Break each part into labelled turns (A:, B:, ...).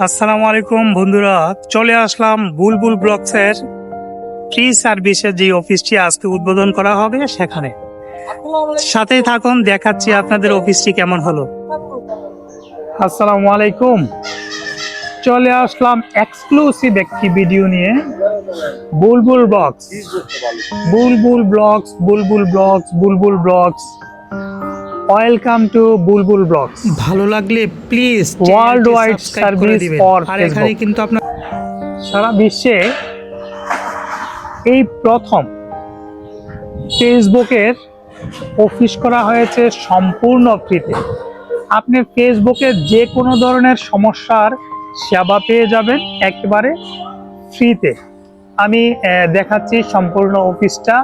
A: আসসালামু আলাইকুম বন্ধুরা, চলে আসলাম বুলবুল ব্লগসের ফ্রি সার্ভিসের যে অফিসটি আজকে উদ্বোধন করা হবে সেখানে। সাথেই থাকুন, দেখাচ্ছি আপনাদের অফিসটি কেমন হলো। আসসালামু আলাইকুম, চলে আসলাম এক্সক্লুসিভ একটি ভিডিও নিয়ে। Bulbul blogs, Bulbul blogs, Bulbul blogs, Bulbul blogs. Welcome to Bulbul blogs. ভালো লাগলে please world wide service for আর এখানে কিন্তু আপনার সারা বিশ্বে এই প্রথম ফেসবুকের অফিস করা হয়েছে সম্পূর্ণ ফ্রিতে। আপনি ফেসবুকে যে কোনো ধরনের সমস্যার সেবা পেয়ে যাবেন একেবারে ফ্রিতে। আমি দেখাচ্ছি সম্পূর্ণ অফিসটা,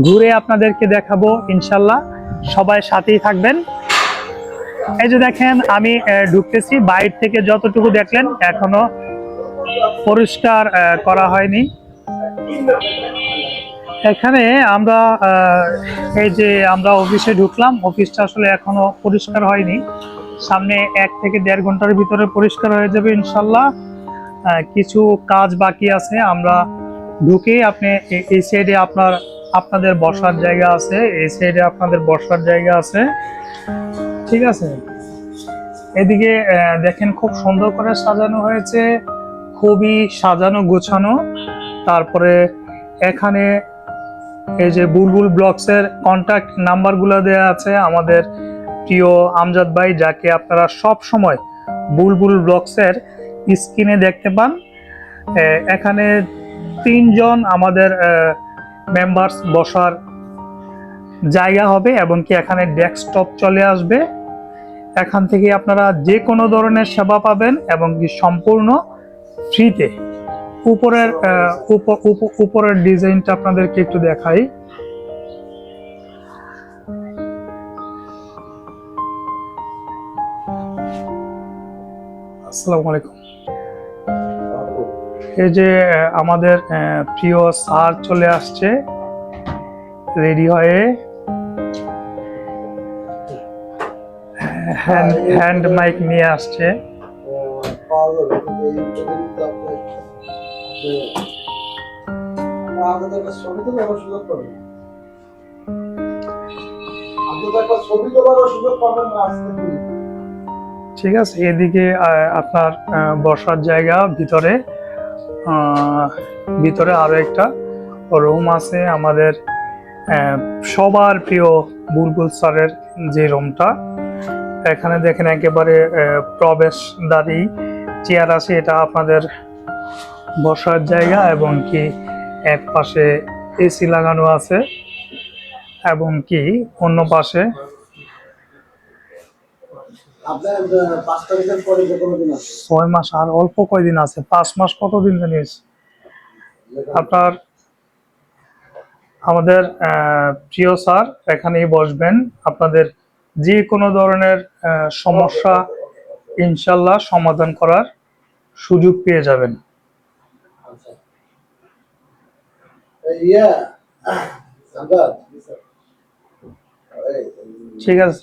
A: ঘুরে আপনাদেরকে দেখাবো ইনশাল্লাহ। সবাই সাথেই থাকবেন। এই যে দেখেন, আমি ঢুকতেছি, বাইরে থেকে যতটুকু দেখলেন এখনো পরিষ্কার করা হয়নি। এখানে আমরা এই যে আমরা অফিসে ঢুকলাম, অফিসটা আসলে এখনো পরিষ্কার হয়নি। সামনে 1 থেকে 1.5 ঘন্টার ভিতরে পরিষ্কার হয়ে যাবে ইনশাল্লাহ। কিছু কাজ বাকি আছে। আমরা ঢুকে আপনি এই সাইডে আপনাদের বসার জায়গা আছে, এই সাইডে আপনাদের বসার জায়গা আছে, ঠিক আছে। এদিকে দেখেন খুব সুন্দর করে সাজানো হয়েছে, খুবই সাজানো গোছানো। তারপরে এখানে এই যে বুলবুল ব্লগসের কন্ট্যাক্ট নাম্বারগুলো দেওয়া আছে আমাদের প্রিয় আমজাদ ভাই, যাকে আপনারা সব সময় বুলবুল ব্লগসের স্ক্রিনে দেখতে পান। এখানে 3 জন আমাদের মেম্বার্স বসার জায়গা হবে এবং কি এখানে ডেস্কটপ চলে আসবে। এখান থেকে আপনারা যে কোনো ধরনের সেবা পাবেন এবং কি সম্পূর্ণ ফ্রিতে। উপরের ডিজাইনটা আপনাদেরকে একটু দেখাই। আসসালামু আলাইকুম। এই যে আমাদের প্রিয় স্যার চলে আসছে রেডি হয়ে, হ্যান্ড মাইক নিয়ে আসছে। ঠিক আছে, এদিকে আপনার বসার জায়গা, ভিতরে আরো একটা রুম আছে আমাদের সবার প্রিয় বুলবুল স্যারের যে রুমটা। এখানে দেখেন একেবারে প্রবেশদ্বারই চেয়ার আছে, এটা আপনাদের বসার জায়গা এবং কি এক পাশে এসি লাগানো আছে এবং কি অন্য পাশে 6 মাস আর অল্প কয়দিন আছে, 5 মাস কতদিন জানিস আপনার। আমাদের প্রিয় স্যার এখানেই বসবেন, আপনাদের যে কোনো ধরনের সমস্যা ইনশাল্লাহ সমাধান করার সুযোগ পেয়ে যাবেন। ঠিক আছে,